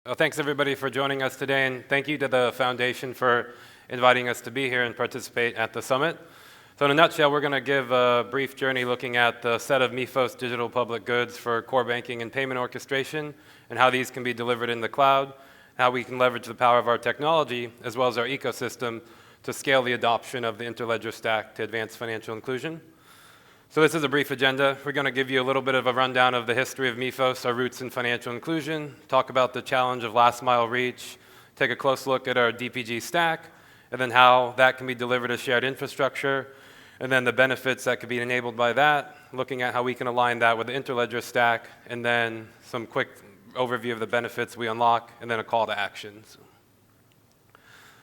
Well, thanks everybody for joining us today, and thank you to the Foundation for inviting us to be here and participate at the summit. So in a nutshell, we're going to give a brief journey looking at the set of Mifos digital public goods for core banking and payment orchestration, and how these can be delivered in the cloud, how we can leverage the power of our technology, as well as our ecosystem, to scale the adoption of the Interledger stack to advance financial inclusion. So this is a brief agenda. We're going to give you a little bit of a rundown of the history of Mifos, our roots in financial inclusion, talk about the challenge of last mile reach, take a close look at our DPG stack, and then how that can be delivered as shared infrastructure, and then the benefits that could be enabled by that, looking at how we can align that with the Interledger stack, and then some quick overview of the benefits we unlock, and then a call to action.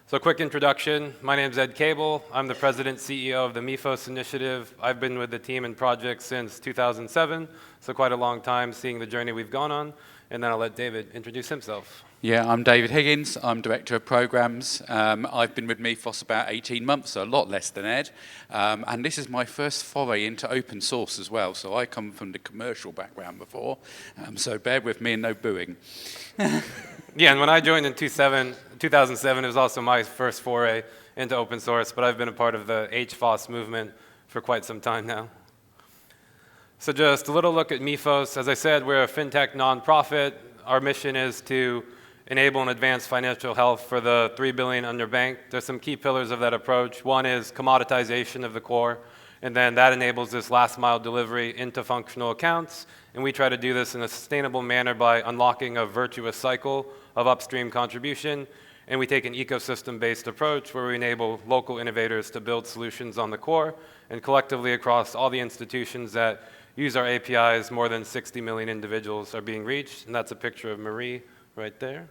So a quick introduction. My name is Ed Cable. I'm the president CEO of the Mifos initiative. I've been with the team and project since 2007, so quite a long time seeing the journey we've gone on. And then I'll let David introduce himself. Yeah, I'm David Higgins. I'm Director of Programs. I've been with Mifos about 18 months, so a lot less than Ed. And this is my first foray into open source as well, so I come from the commercial background before, so bear with me and no booing. Yeah, and when I joined in 2007, it was also my first foray into open source, but I've been a part of the HFOS movement for quite some time now. So just a little look at Mifos. As I said, we're a fintech nonprofit. Our mission is to enable and advance financial health for the 3 billion underbanked. There's some key pillars of that approach. One is commoditization of the core, and then that enables this last mile delivery into functional accounts. And we try to do this in a sustainable manner by unlocking a virtuous cycle of upstream contribution. And we take an ecosystem-based approach where we enable local innovators to build solutions on the core, and collectively across all the institutions that use our APIs, more than 60 million individuals are being reached. And that's a picture of Marie right there.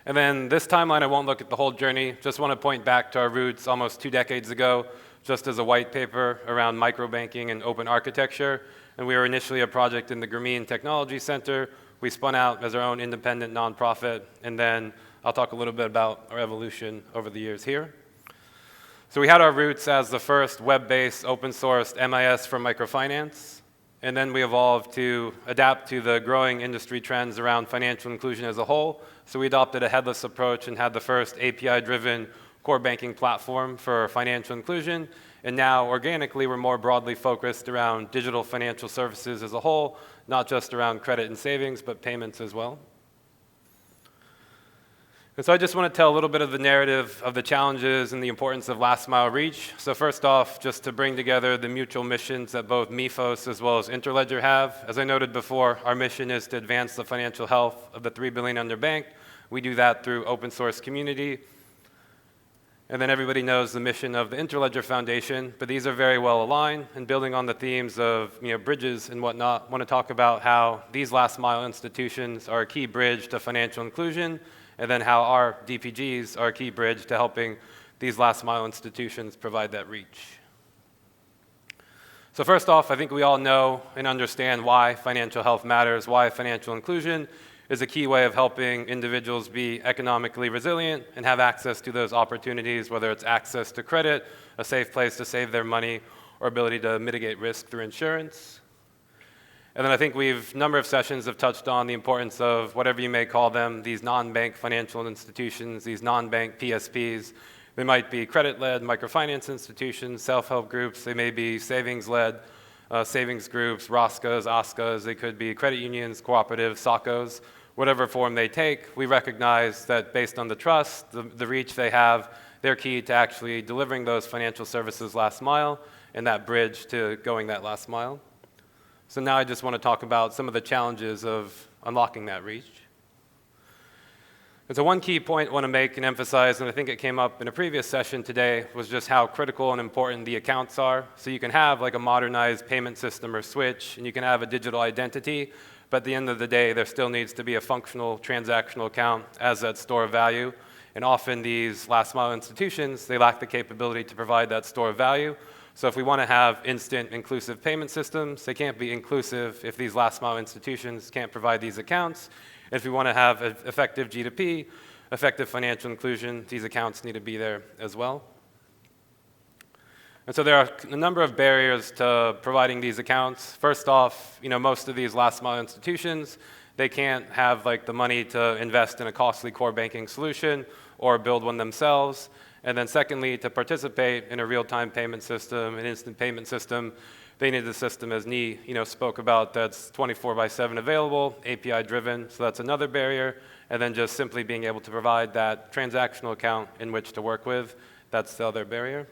And then this timeline, I won't look at the whole journey. Just want to point back to our roots almost 2 decades ago, just as a white paper around microbanking and open architecture. And we were initially a project in the Grameen Technology Center. We spun out as our own independent nonprofit. And then I'll talk a little bit about our evolution over the years here. So we had our roots as the first web-based open source MIS for microfinance. And then we evolved to adapt to the growing industry trends around financial inclusion as a whole. So we adopted a headless approach and had the first API-driven core banking platform for financial inclusion. And now, organically, we're more broadly focused around digital financial services as a whole, not just around credit and savings, but payments as well. And so I just want to tell a little bit of the narrative of the challenges and the importance of last mile reach. So first off, just to bring together the mutual missions that both Mifos as well as Interledger have. As I noted before, our mission is to advance the financial health of the 3 billion underbanked. We do that through open source community. And then everybody knows the mission of the Interledger Foundation, but these are very well aligned. And building on the themes of bridges and whatnot, I want to talk about how these last mile institutions are a key bridge to financial inclusion, and then how our DPGs are a key bridge to helping these last mile institutions provide that reach. So first off, I think we all know and understand why financial health matters, why financial inclusion is a key way of helping individuals be economically resilient and have access to those opportunities, whether it's access to credit, a safe place to save their money, or ability to mitigate risk through insurance. And then I think a number of sessions have touched on the importance of whatever you may call them, these non-bank financial institutions, these non-bank PSPs. They might be credit-led microfinance institutions, self-help groups. They may be savings-led savings groups, ROSCAs, OSCAs. They could be credit unions, cooperatives, SACCOs. Whatever form they take, we recognize that based on the trust, the reach they have, they're key to actually delivering those financial services last mile and that bridge to going that last mile. So now I just want to talk about some of the challenges of unlocking that reach. And so one key point I want to make and emphasize, and I think it came up in a previous session today, was just how critical and important the accounts are. So you can have like a modernized payment system or switch, and you can have a digital identity, but at the end of the day, there still needs to be a functional transactional account as that store of value. And often these last mile institutions, they lack the capability to provide that store of value. So if we want to have instant inclusive payment systems, they can't be inclusive if these last mile institutions can't provide these accounts. If we want to have effective G2P, effective financial inclusion, these accounts need to be there as well. And so there are a number of barriers to providing these accounts. First off, most of these last mile institutions, they can't have the money to invest in a costly core banking solution or build one themselves. And then secondly, to participate in a real-time payment system, an instant payment system, they need a system, as Nee spoke about, that's 24/7 available, API driven, so that's another barrier. And then just simply being able to provide that transactional account in which to work with, that's the other barrier.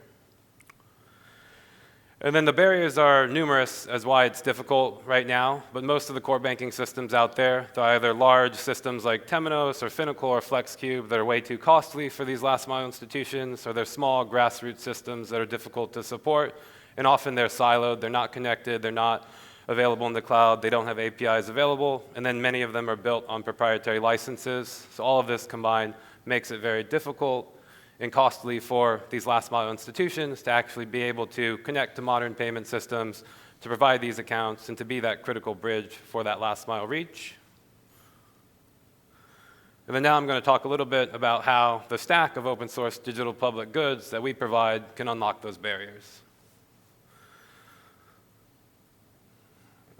And then the barriers are numerous as why it's difficult right now, but most of the core banking systems out there, they're either large systems like Temenos or Finacle or FlexCube that are way too costly for these last mile institutions, or they're small grassroots systems that are difficult to support, and often they're siloed, they're not connected, they're not available in the cloud, they don't have APIs available, and then many of them are built on proprietary licenses. So all of this combined makes it very difficult and costly for these last mile institutions to actually be able to connect to modern payment systems, to provide these accounts, and to be that critical bridge for that last mile reach. And then now I'm going to talk a little bit about how the stack of open source digital public goods that we provide can unlock those barriers.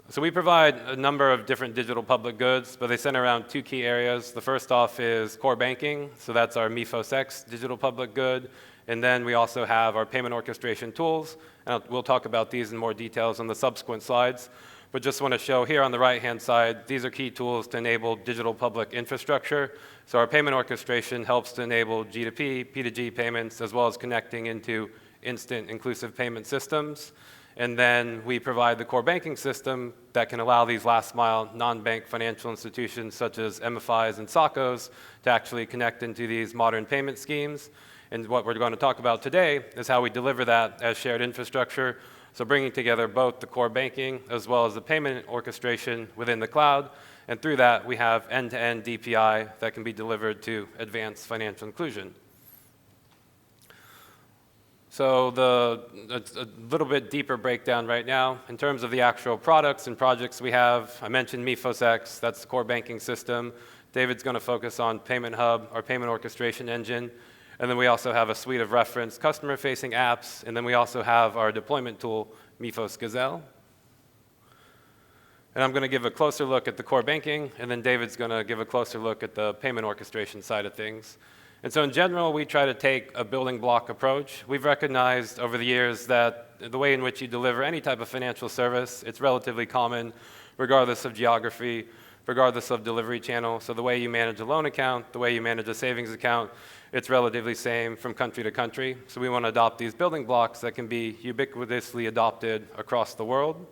So we provide a number of different digital public goods, but they center around two key areas. The first off is core banking, so that's our Mifos X digital public good. And then we also have our payment orchestration tools, and we'll talk about these in more details on the subsequent slides. But just want to show here on the right-hand side, these are key tools to enable digital public infrastructure. So our payment orchestration helps to enable G2P, P2G payments, as well as connecting into instant inclusive payment systems. And then we provide the core banking system that can allow these last mile non-bank financial institutions such as MFIs and SACOs to actually connect into these modern payment schemes. And what we're going to talk about today is how we deliver that as shared infrastructure. So bringing together both the core banking as well as the payment orchestration within the cloud. And through that, we have end-to-end DPI that can be delivered to advance financial inclusion. So a little bit deeper breakdown right now. In terms of the actual products and projects we have, I mentioned Mifos X, that's the core banking system. David's going to focus on Payment Hub, our payment orchestration engine. And then we also have a suite of reference customer-facing apps. And then we also have our deployment tool, Mifos Gazelle. And I'm going to give a closer look at the core banking, and then David's going to give a closer look at the payment orchestration side of things. And so in general, we try to take a building block approach. We've recognized over the years that the way in which you deliver any type of financial service, it's relatively common, regardless of geography, regardless of delivery channel. So the way you manage a loan account, the way you manage a savings account, it's relatively same from country to country. So we want to adopt these building blocks that can be ubiquitously adopted across the world.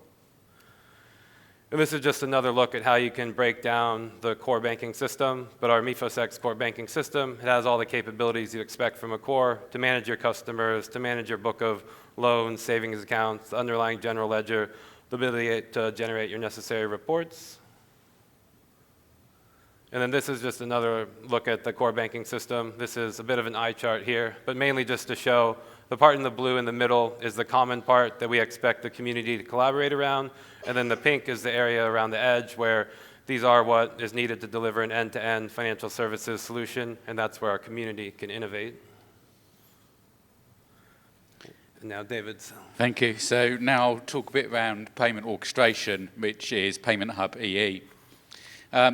And this is just another look at how you can break down the core banking system. But our Mifos X core banking system, it has all the capabilities you expect from a core to manage your customers, to manage your book of loans, savings accounts, the underlying general ledger, the ability to generate your necessary reports. And then this is just another look at the core banking system. This is a bit of an eye chart here, but mainly just to show the part in the blue in the middle is the common part that we expect the community to collaborate around. And then the pink is the area around the edge where these are what is needed to deliver an end-to-end financial services solution, and that's where our community can innovate. And now David's. Thank you. So now I'll talk a bit around payment orchestration, which is Payment Hub EE.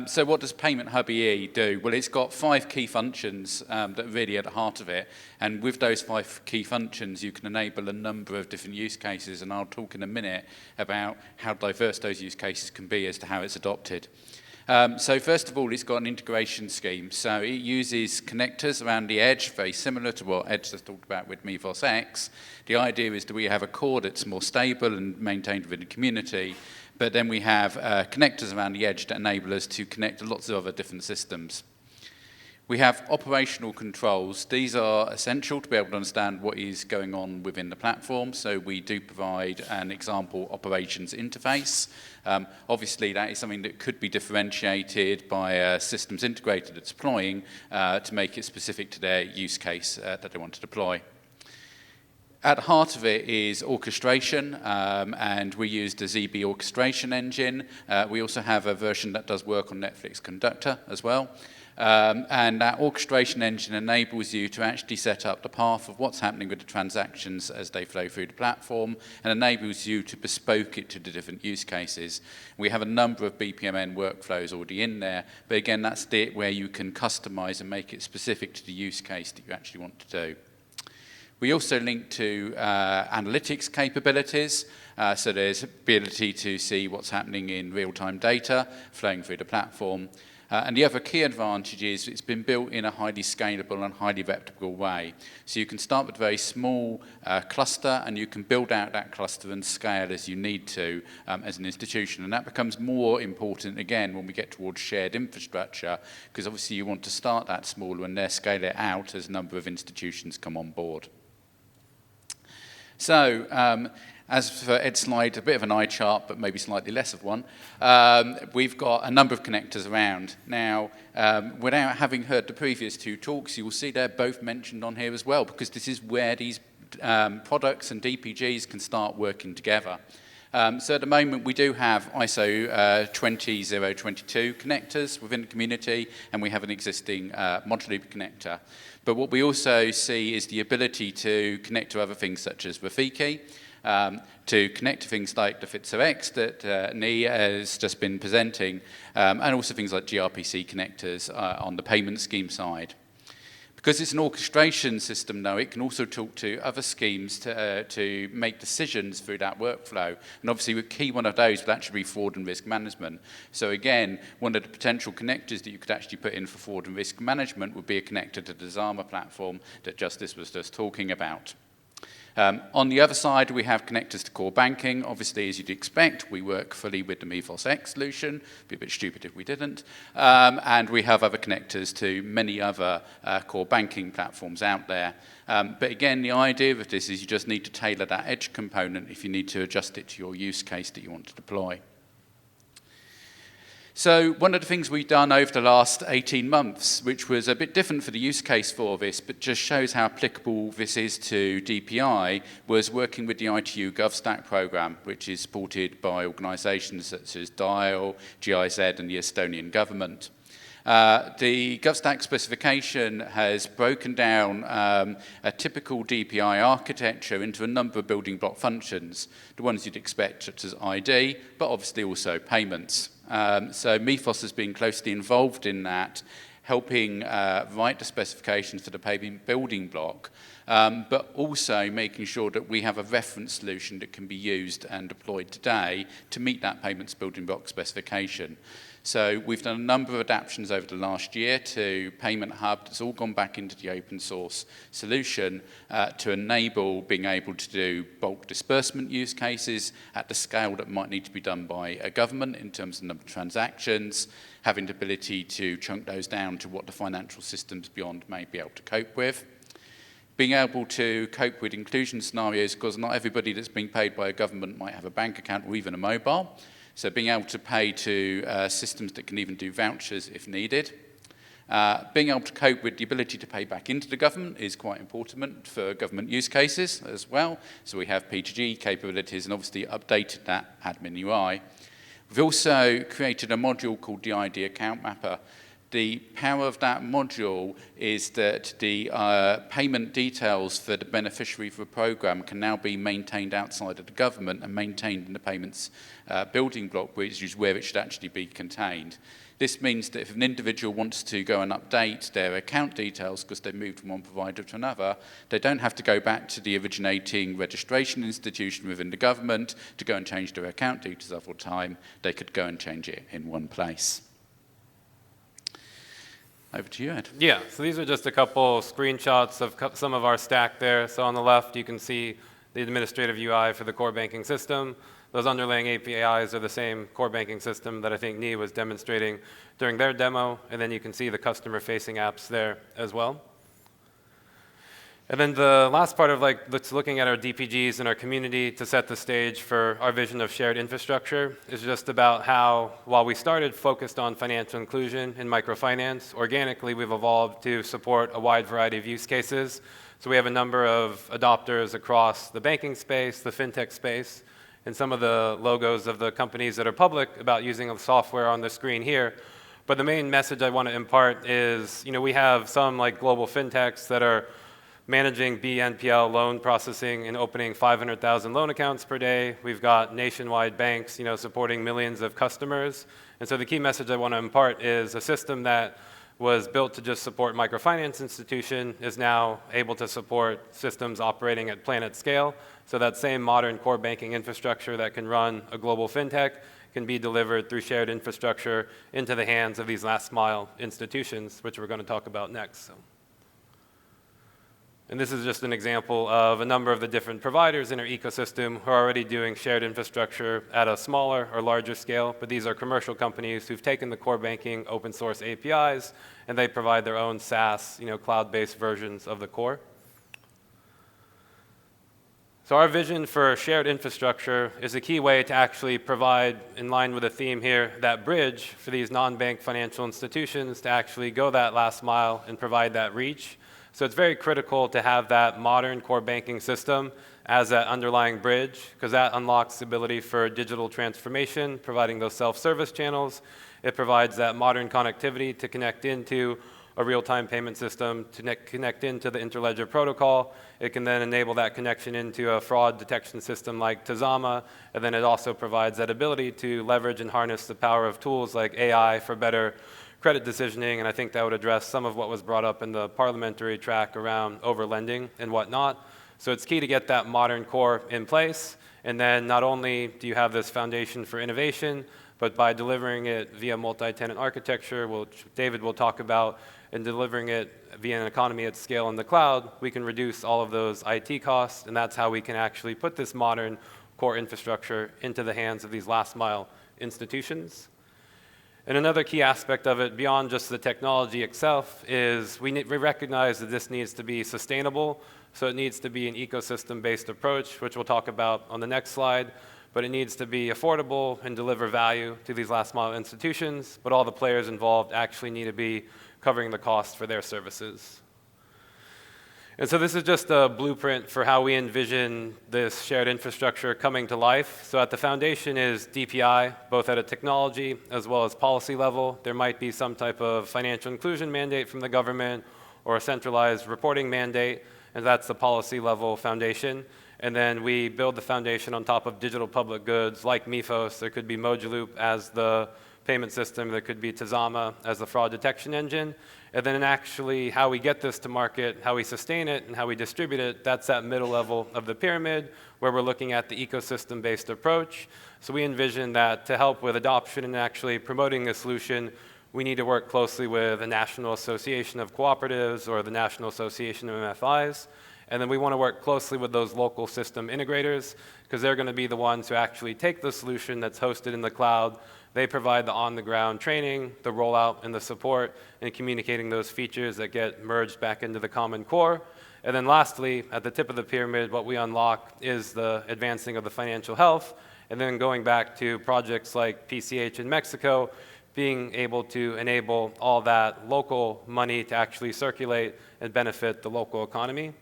So what does Payment Hub EE do? Well, it's got 5 key functions that are really at the heart of it. And with those 5 key functions, you can enable a number of different use cases. And I'll talk in a minute about how diverse those use cases can be as to how it's adopted. So first of all, it's got an integration scheme. So it uses connectors around the edge, very similar to what Ed just talked about with Mifos X. The idea is that we have a core that's more stable and maintained within the community. But then we have connectors around the edge that enable us to connect to lots of other different systems. We have operational controls. These are essential to be able to understand what is going on within the platform. So we do provide an example operations interface. Obviously, that is something that could be differentiated by a systems integrator that's deploying to make it specific to their use case that they want to deploy. At the heart of it is orchestration, and we use the ZB orchestration engine. We also have a version that does work on Netflix Conductor as well. And that orchestration engine enables you to actually set up the path of what's happening with the transactions as they flow through the platform, and enables you to bespoke it to the different use cases. We have a number of BPMN workflows already in there, but again, that's it where you can customize and make it specific to the use case that you actually want to do. We also link to analytics capabilities, so there's ability to see what's happening in real-time data flowing through the platform. And the other key advantage is it's been built in a highly scalable and highly replicable way. So you can start with a very small cluster, and you can build out that cluster and scale as you need to as an institution. And that becomes more important, again, when we get towards shared infrastructure, because obviously you want to start that smaller and then scale it out as a number of institutions come on board. So, as for Ed's slide, a bit of an eye chart, but maybe slightly less of one. We've got a number of connectors around. Now, without having heard the previous two talks, you will see they're both mentioned on here as well, because this is where these products and DPGs can start working together. So at the moment, we do have ISO 20022 connectors within the community, and we have an existing modular loop connector. But what we also see is the ability to connect to other things such as Rafiki, to connect to things like the FitSoX that Ni has just been presenting, and also things like gRPC connectors on the payment scheme side. Because it's an orchestration system, though, it can also talk to other schemes to make decisions through that workflow. And obviously, a key one of those would actually be fraud and risk management. So again, one of the potential connectors that you could actually put in for fraud and risk management would be a connector to the Zama platform that Justice was just talking about. On the other side, we have connectors to core banking. Obviously, as you'd expect, we work fully with the Mifos X solution. It'd be a bit stupid if we didn't. And we have other connectors to many other core banking platforms out there. But again, the idea of this is you just need to tailor that edge component if you need to adjust it to your use case that you want to deploy. So one of the things we've done over the last 18 months, which was a bit different for the use case for this, but just shows how applicable this is to DPI, was working with the ITU GovStack program, which is supported by organisations such as DIAL, GIZ, and the Estonian government. The GovStack specification has broken down a typical DPI architecture into a number of building block functions, the ones you'd expect, such as ID, but obviously also payments. So Mifos has been closely involved in that, helping write the specifications for the payment building block, but also making sure that we have a reference solution that can be used and deployed today to meet that payments building block specification. So we've done a number of adaptations over the last year to Payment Hub that's all gone back into the open source solution to enable being able to do bulk disbursement use cases at the scale that might need to be done by a government in terms of the number of transactions, having the ability to chunk those down to what the financial systems beyond may be able to cope with. Being able to cope with inclusion scenarios, because not everybody that's being paid by a government might have a bank account or even a mobile. So being able to pay to systems that can even do vouchers if needed. Being able to cope with the ability to pay back into the government is quite important for government use cases as well. So we have P2G capabilities and obviously updated that admin UI. We've also created a module called the ID Account Mapper. The power of that module is that the payment details for the beneficiary of a program can now be maintained outside of the government and maintained in the payments building block, which is where it should actually be contained. This means that if an individual wants to go and update their account details because they've moved from one provider to another, they don't have to go back to the originating registration institution within the government to go and change their account details every time. They could go and change it in one place. Over to you, Ed. Yeah, so these are just a couple screenshots of some of our stack there. So on the left, you can see the administrative UI for the core banking system. Those underlying APIs are the same core banking system that I think Ni was demonstrating during their demo. And then you can see the customer-facing apps there as well. And then the last part of looking at our DPGs and our community to set the stage for our vision of shared infrastructure is just about how, while we started focused on financial inclusion and microfinance, organically we've evolved to support a wide variety of use cases. So we have a number of adopters across the banking space, the fintech space, and some of the logos of the companies that are public about using the software on the screen here. But the main message I want to impart is, we have some global fintechs that are managing BNPL loan processing and opening 500,000 loan accounts per day. We've got nationwide banks, supporting millions of customers. And so the key message I want to impart is a system that was built to just support microfinance institution is now able to support systems operating at planet scale. So that same modern core banking infrastructure that can run a global fintech can be delivered through shared infrastructure into the hands of these last mile institutions, which we're going to talk about next. And this is just an example of a number of the different providers in our ecosystem who are already doing shared infrastructure at a smaller or larger scale, but these are commercial companies who've taken the core banking open source APIs, and they provide their own SaaS, cloud-based versions of the core. So our vision for shared infrastructure is a key way to actually provide, in line with the theme here, that bridge for these non-bank financial institutions to actually go that last mile and provide that reach. So it's very critical to have that modern core banking system as that underlying bridge, because that unlocks the ability for digital transformation, providing those self-service channels. It provides that modern connectivity to connect into a real-time payment system, to connect into the Interledger protocol. It can then enable that connection into a fraud detection system like Tazama, and then it also provides that ability to leverage and harness the power of tools like AI for better credit decisioning, and I think that would address some of what was brought up in the parliamentary track around overlending and whatnot. So it's key to get that modern core in place, and then not only do you have this foundation for innovation, but by delivering it via multi-tenant architecture, which David will talk about, and delivering it via an economy at scale in the cloud, we can reduce all of those IT costs, and that's how we can actually put this modern core infrastructure into the hands of these last mile institutions. And another key aspect of it, beyond just the technology itself, is we recognize that this needs to be sustainable, so it needs to be an ecosystem-based approach, which we'll talk about on the next slide, but it needs to be affordable and deliver value to these last mile institutions, but all the players involved actually need to be covering the cost for their services. And so this is just a blueprint for how we envision this shared infrastructure coming to life. So at the foundation is DPI, both at a technology as well as policy level. There might be some type of financial inclusion mandate from the government or a centralized reporting mandate, and that's the policy level foundation. And then we build the foundation on top of digital public goods like Mifos. There could be Mojaloop as the payment system. There could be Tazama as the fraud detection engine. And then actually how we get this to market, how we sustain it, and how we distribute it, that's that middle level of the pyramid where we're looking at the ecosystem-based approach. So we envision that to help with adoption and actually promoting a solution, we need to work closely with the National Association of Cooperatives or the National Association of MFIs. And then we want to work closely with those local system integrators because they're going to be the ones who actually take the solution that's hosted in the cloud. They provide the on-the-ground training, the rollout, and the support, and communicating those features that get merged back into the common core. And then lastly, at the tip of the pyramid, what we unlock is the advancing of the financial health, and then going back to projects like PCH in Mexico, being able to enable all that local money to actually circulate and benefit the local economy.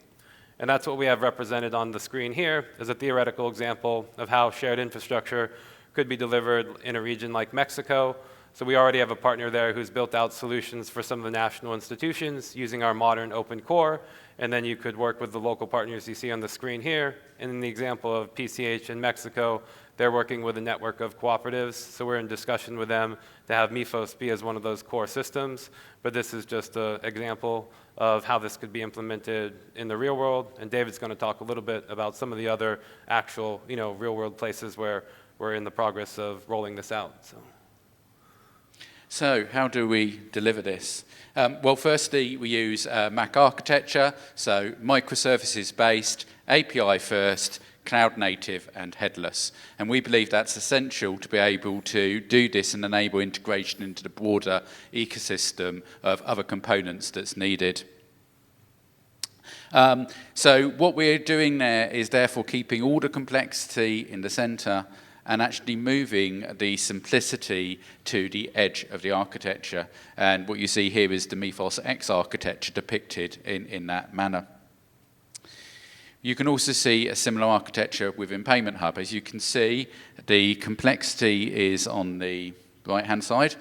And that's what we have represented on the screen here as a theoretical example of how shared infrastructure could be delivered in a region like Mexico. So we already have a partner there who's built out solutions for some of the national institutions using our modern open core. And then you could work with the local partners you see on the screen here. And in the example of PCH in Mexico, they're working with a network of cooperatives. So we're in discussion with them to have Mifos be as one of those core systems. But this is just an example of how this could be implemented in the real world. And David's going to talk a little bit about some of the other actual, real world places where we're in the progress of rolling this out. So how do we deliver this? Well, firstly, we use Mac architecture, so microservices based, API first, cloud native and headless. And we believe that's essential to be able to do this and enable integration into the broader ecosystem of other components that's needed. So what we're doing there is therefore keeping all the complexity in the center and actually moving the simplicity to the edge of the architecture. And what you see here is the Mifos X architecture depicted in that manner. You can also see a similar architecture within Payment Hub. As you can see, the complexity is on the right-hand side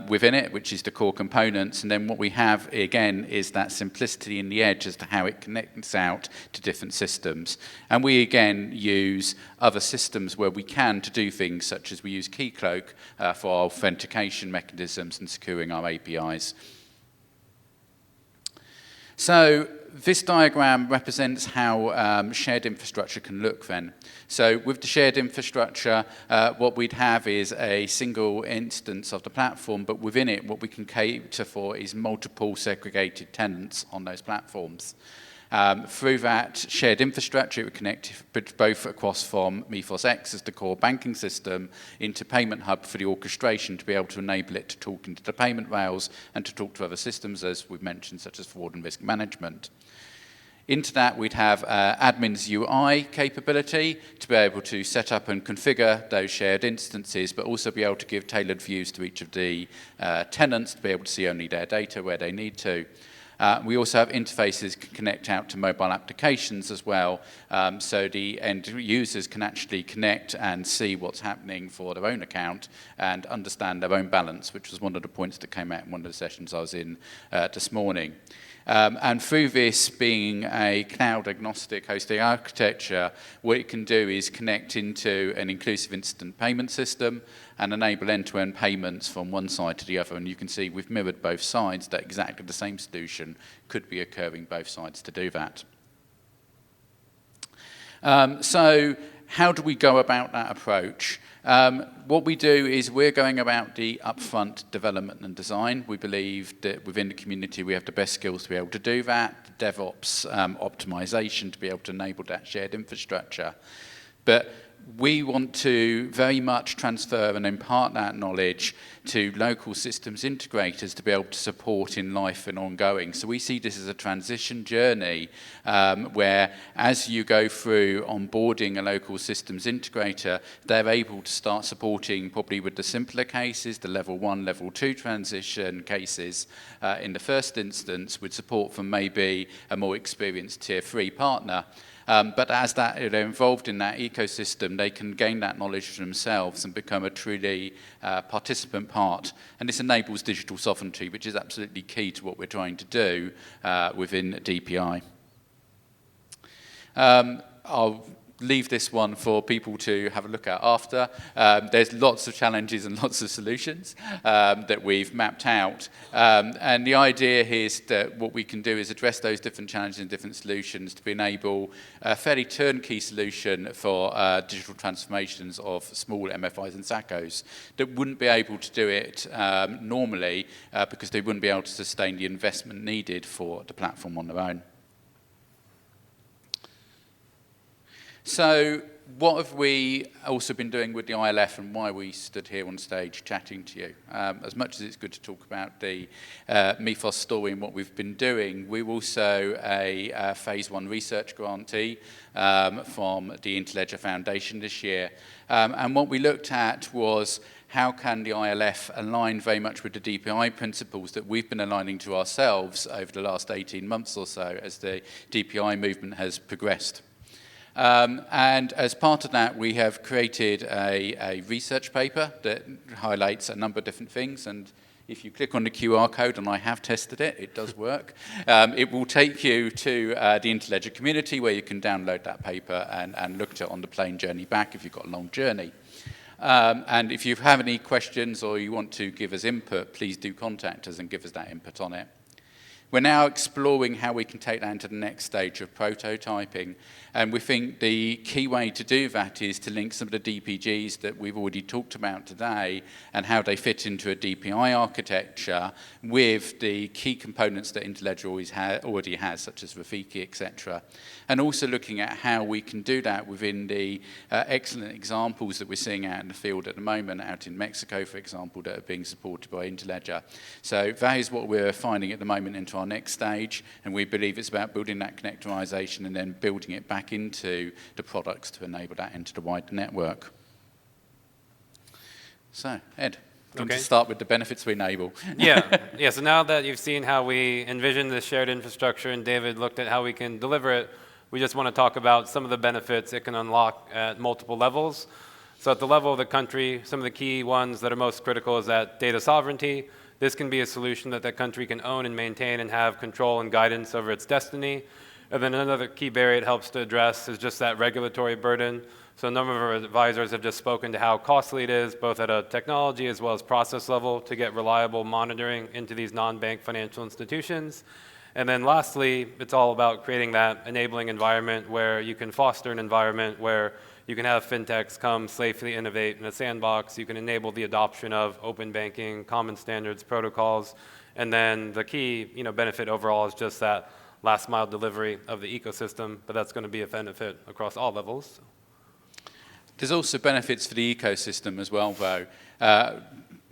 within it, which is the core components. And then what we have, again, is that simplicity in the edge as to how it connects out to different systems. And we, again, use other systems where we can to do things, such as we use Keycloak for our authentication mechanisms and securing our APIs. So this diagram represents how shared infrastructure can look then. So with the shared infrastructure, what we'd have is a single instance of the platform, but within it, what we can cater for is multiple segregated tenants on those platforms. Through that shared infrastructure, it would connect both across from Mifos X as the core banking system into Payment Hub for the orchestration to be able to enable it to talk into the payment rails and to talk to other systems, as we've mentioned, such as fraud and risk management. Into that, we'd have admin's UI capability to be able to set up and configure those shared instances, but also be able to give tailored views to each of the tenants to be able to see only their data where they need to. We also have interfaces that can connect out to mobile applications as well, so the end users can actually connect and see what's happening for their own account and understand their own balance, which was one of the points that came out in one of the sessions I was in this morning. And through this being a cloud-agnostic hosting architecture, what it can do is connect into an inclusive instant payment system and enable end-to-end payments from one side to the other. And you can see we've mirrored both sides, that exactly the same solution could be occurring both sides to do that. So how do we go about that approach? What we do is we're going about the upfront development and design. We believe that within the community we have the best skills to be able to do that, the DevOps optimization to be able to enable that shared infrastructure. But we want to very much transfer and impart that knowledge to local systems integrators to be able to support in life and ongoing. So we see this as a transition journey where as you go through onboarding a local systems integrator, they're able to start supporting probably with the simpler cases, the level 1, level 2 transition cases in the first instance with support from maybe a more experienced tier 3 partner. But as they're involved in that ecosystem, they can gain that knowledge for themselves and become a truly participant part. And this enables digital sovereignty, which is absolutely key to what we're trying to do within DPI. I'll leave this one for people to have a look at after. There's lots of challenges and lots of solutions that we've mapped out. And the idea here is that what we can do is address those different challenges and different solutions to enable a fairly turnkey solution for digital transformations of small MFIs and SACCOs that wouldn't be able to do it normally because they wouldn't be able to sustain the investment needed for the platform on their own. So what have we also been doing with the ILF and why we stood here on stage chatting to you? As much as it's good to talk about the Mifos story and what we've been doing, we're also a Phase 1 research grantee from the Interledger Foundation this year. And what we looked at was how can the ILF align very much with the DPI principles that we've been aligning to ourselves over the last 18 months or so as the DPI movement has progressed. And as part of that, we have created a research paper that highlights a number of different things. And if you click on the QR code, and I have tested it, it does work, it will take you to the Interledger community where you can download that paper and look at it on the plane journey back if you've got a long journey. And if you have any questions or you want to give us input, please do contact us and give us that input on it. We're now exploring how we can take that into the next stage of prototyping. And we think the key way to do that is to link some of the DPGs that we've already talked about today and how they fit into a DPI architecture with the key components that Interledger already has, such as Rafiki, etc. And also looking at how we can do that within the excellent examples that we're seeing out in the field at the moment, out in Mexico, for example, that are being supported by Interledger. So that is what we're finding at the moment into our our next stage, and we believe it's about building that connectorization and then building it back into the products to enable that into the wider network. So, Ed, going to start with the benefits we enable. Yeah. So now that you've seen how we envision this shared infrastructure and David looked at how we can deliver it, we just want to talk about some of the benefits it can unlock at multiple levels. So at the level of the country, some of the key ones that are most critical is that data sovereignty. This can be a solution that that country can own and maintain and have control and guidance over its destiny. And then another key barrier it helps to address is just that regulatory burden. So a number of our advisors have just spoken to how costly it is, both at a technology as well as process level, to get reliable monitoring into these non-bank financial institutions. And then lastly, it's all about creating that enabling environment where you can foster an environment where you can have fintechs come safely innovate in a sandbox. You can enable the adoption of open banking, common standards, protocols. And then the key benefit overall is just that last mile delivery of the ecosystem, but that's going to be a benefit across all levels. There's also benefits for the ecosystem as well, though.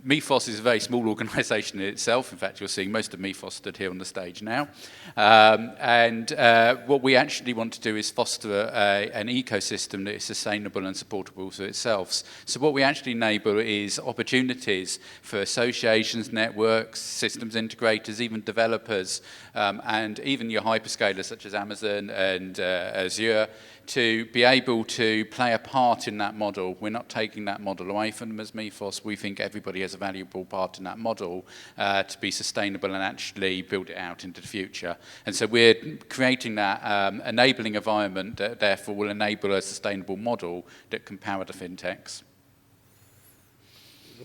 Mifos is a very small organisation in itself. In fact, you're seeing most of Mifos stood here on the stage now. What we actually want to do is foster an ecosystem that is sustainable and supportable to itself. So what we actually enable is opportunities for associations, networks, systems integrators, even developers, and even your hyperscalers such as Amazon and Azure, to be able to play a part in that model. We're not taking that model away from them as Mifos. We think everybody has a valuable part in that model to be sustainable and actually build it out into the future. And so we're creating that enabling environment that therefore will enable a sustainable model that can power the fintechs.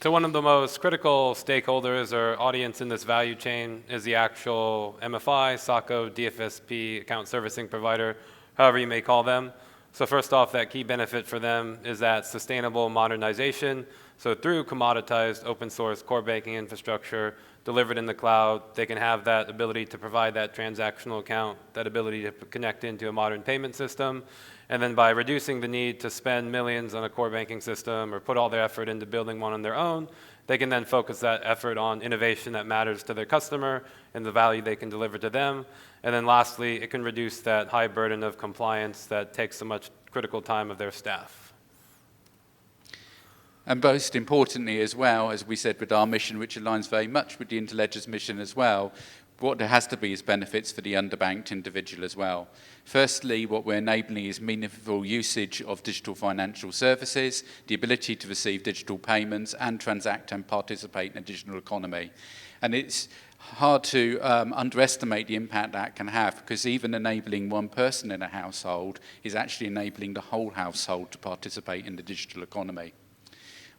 So one of the most critical stakeholders or audience in this value chain is the actual MFI, SACO, DFSP, account servicing provider, however you may call them. So first off, that key benefit for them is that sustainable modernization. So through commoditized open source core banking infrastructure delivered in the cloud, they can have that ability to provide that transactional account, that ability to connect into a modern payment system. And then by reducing the need to spend millions on a core banking system or put all their effort into building one on their own, they can then focus that effort on innovation that matters to their customer and the value they can deliver to them. And then lastly, it can reduce that high burden of compliance that takes so much critical time of their staff. And most importantly as well, as we said with our mission, which aligns very much with the Interledger's mission as well, what there has to be is benefits for the underbanked individual as well. Firstly, what we're enabling is meaningful usage of digital financial services, the ability to receive digital payments and transact and participate in the digital economy. And it's hard to underestimate the impact that can have, because even enabling one person in a household is actually enabling the whole household to participate in the digital economy.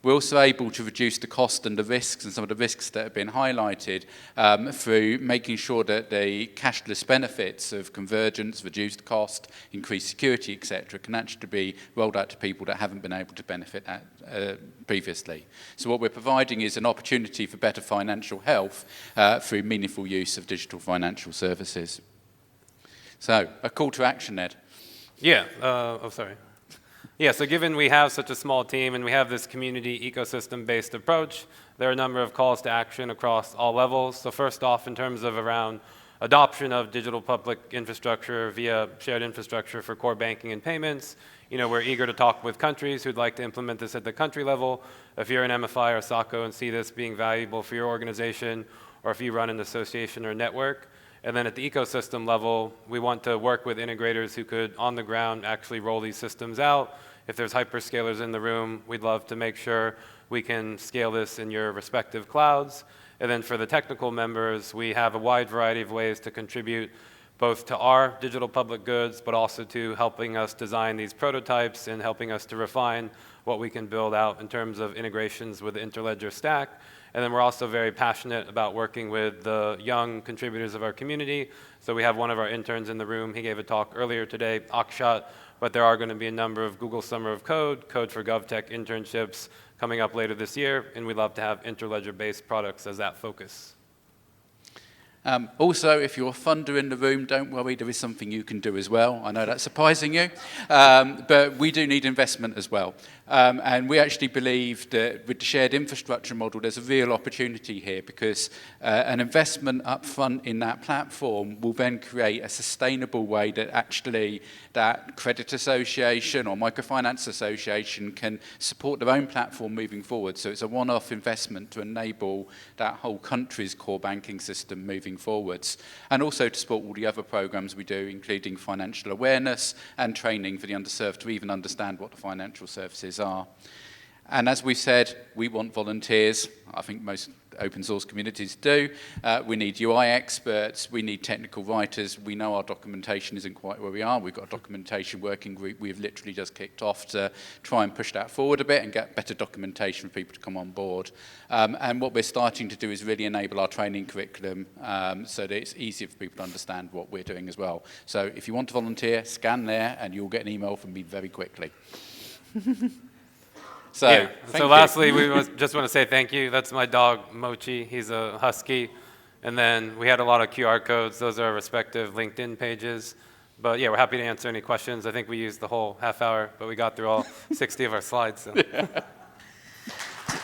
We're also able to reduce the cost and the risks, and some of the risks that have been highlighted through making sure that the cashless benefits of convergence, reduced cost, increased security, etc., can actually be rolled out to people that haven't been able to benefit previously. So what we're providing is an opportunity for better financial health through meaningful use of digital financial services. So, a call to action, Ed. Yeah, Yeah, so given we have such a small team and we have this community ecosystem-based approach, there are a number of calls to action across all levels. So first off, in terms of around adoption of digital public infrastructure via shared infrastructure for core banking and payments, we're eager to talk with countries who'd like to implement this at the country level. If you're an MFI or SACO and see this being valuable for your organization, or if you run an association or network. And then at the ecosystem level, we want to work with integrators who could, on the ground, actually roll these systems out. If there's hyperscalers in the room, we'd love to make sure we can scale this in your respective clouds. And then for the technical members, we have a wide variety of ways to contribute both to our digital public goods, but also to helping us design these prototypes and helping us to refine what we can build out in terms of integrations with the Interledger stack. And then we're also very passionate about working with the young contributors of our community. So we have one of our interns in the room. He gave a talk earlier today, Akshat, but there are going to be a number of Google Summer of Code for GovTech internships coming up later this year, and we'd love to have Interledger-based products as that focus. Also, if you're a funder in the room, don't worry, there is something you can do as well. I know that's surprising you, but we do need investment as well. And we actually believe that with the shared infrastructure model, there's a real opportunity here because an investment up front in that platform will then create a sustainable way that actually that credit association or microfinance association can support their own platform moving forward. So it's a one-off investment to enable that whole country's core banking system moving forwards, and also to support all the other programs we do, including financial awareness and training for the underserved to even understand what the financial services are. And as we said, we want volunteers. I think most open source communities do. We need UI experts. We need technical writers. We know our documentation isn't quite where we are. We've got a documentation working group we've literally just kicked off to try and push that forward a bit and get better documentation for people to come on board. And what we're starting to do is really enable our training curriculum so that it's easier for people to understand what we're doing as well. So if you want to volunteer, scan there and you'll get an email from me very quickly. So lastly, we just want to say thank you. That's my dog, Mochi. He's a husky. And then we had a lot of QR codes. Those are our respective LinkedIn pages. But yeah, we're happy to answer any questions. I think we used the whole half hour, but we got through all 60 of our slides. So.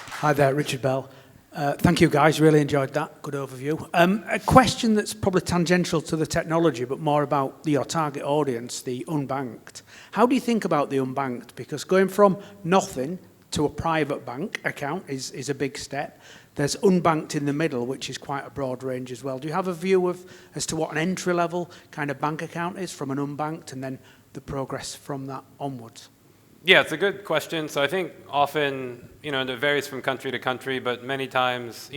Hi there, Richard Bell. Thank you, guys. Really enjoyed that. Good overview. A question that's probably tangential to the technology, but more about your target audience, the unbanked. How do you think about the unbanked? Because going from nothing to a private bank account is a big step. There's unbanked in the middle, which is quite a broad range as well. Do you have a view as to what an entry-level kind of bank account is from an unbanked and then the progress from that onwards? Yeah, it's a good question. So I think often, and it varies from country to country, but many times,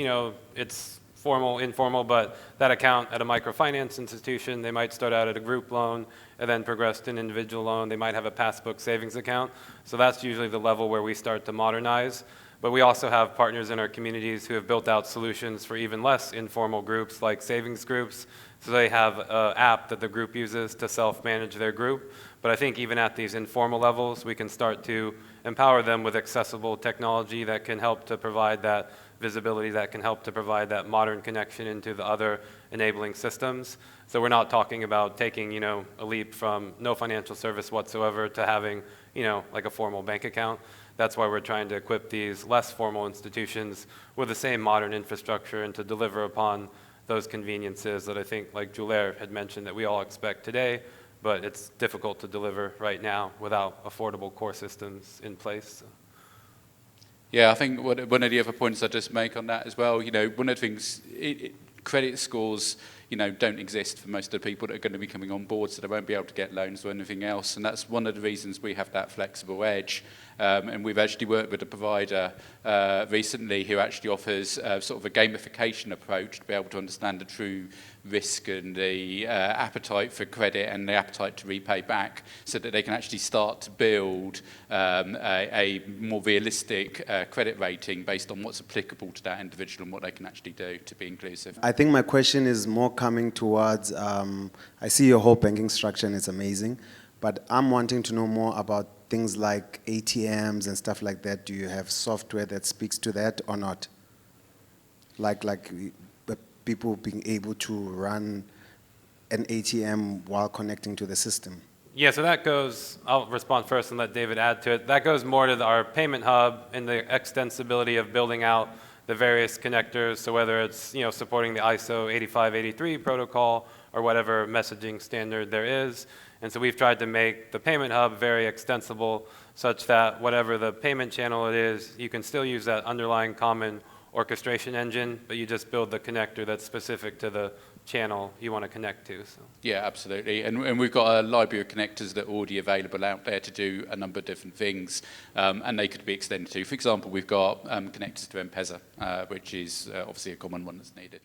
it's formal, informal, but that account at a microfinance institution, they might start out at a group loan and then progress to an individual loan. They might have a passbook savings account. So that's usually the level where we start to modernize. But we also have partners in our communities who have built out solutions for even less informal groups like savings groups. So they have an app that the group uses to self-manage their group. But I think even at these informal levels, we can start to empower them with accessible technology that can help to provide that visibility, that can help to provide that modern connection into the other enabling systems. So we're not talking about taking, a leap from no financial service whatsoever to having, like a formal bank account. That's why we're trying to equip these less formal institutions with the same modern infrastructure and to deliver upon those conveniences that I think, like Joulaire had mentioned, that we all expect today, but it's difficult to deliver right now without affordable core systems in place. So. Yeah, I think one of the other points I just make on that as well, one of the things, credit scores, don't exist for most of the people that are going to be coming on board, so they won't be able to get loans or anything else. And that's one of the reasons we have that flexible edge. And we've actually worked with a provider recently who actually offers sort of a gamification approach to be able to understand the true risk and the appetite for credit and the appetite to repay back so that they can actually start to build a more realistic credit rating based on what's applicable to that individual and what they can actually do to be inclusive. I think my question is more coming towards, I see your whole banking structure and it's amazing, but I'm wanting to know more about things like ATMs and stuff like that. Do you have software that speaks to that or not? Like people being able to run an ATM while connecting to the system? Yeah, so that goes, I'll respond first and let David add to it. That goes more to our payment hub and the extensibility of building out the various connectors. So whether it's supporting the ISO 8583 protocol or whatever messaging standard there is. And so we've tried to make the payment hub very extensible such that whatever the payment channel it is, you can still use that underlying common orchestration engine, but you just build the connector that's specific to the channel you want to connect to. So. Yeah, absolutely. And we've got a library of connectors that are already available out there to do a number of different things, and they could be extended to. For example, we've got connectors to M-Pesa, which is obviously a common one that's needed.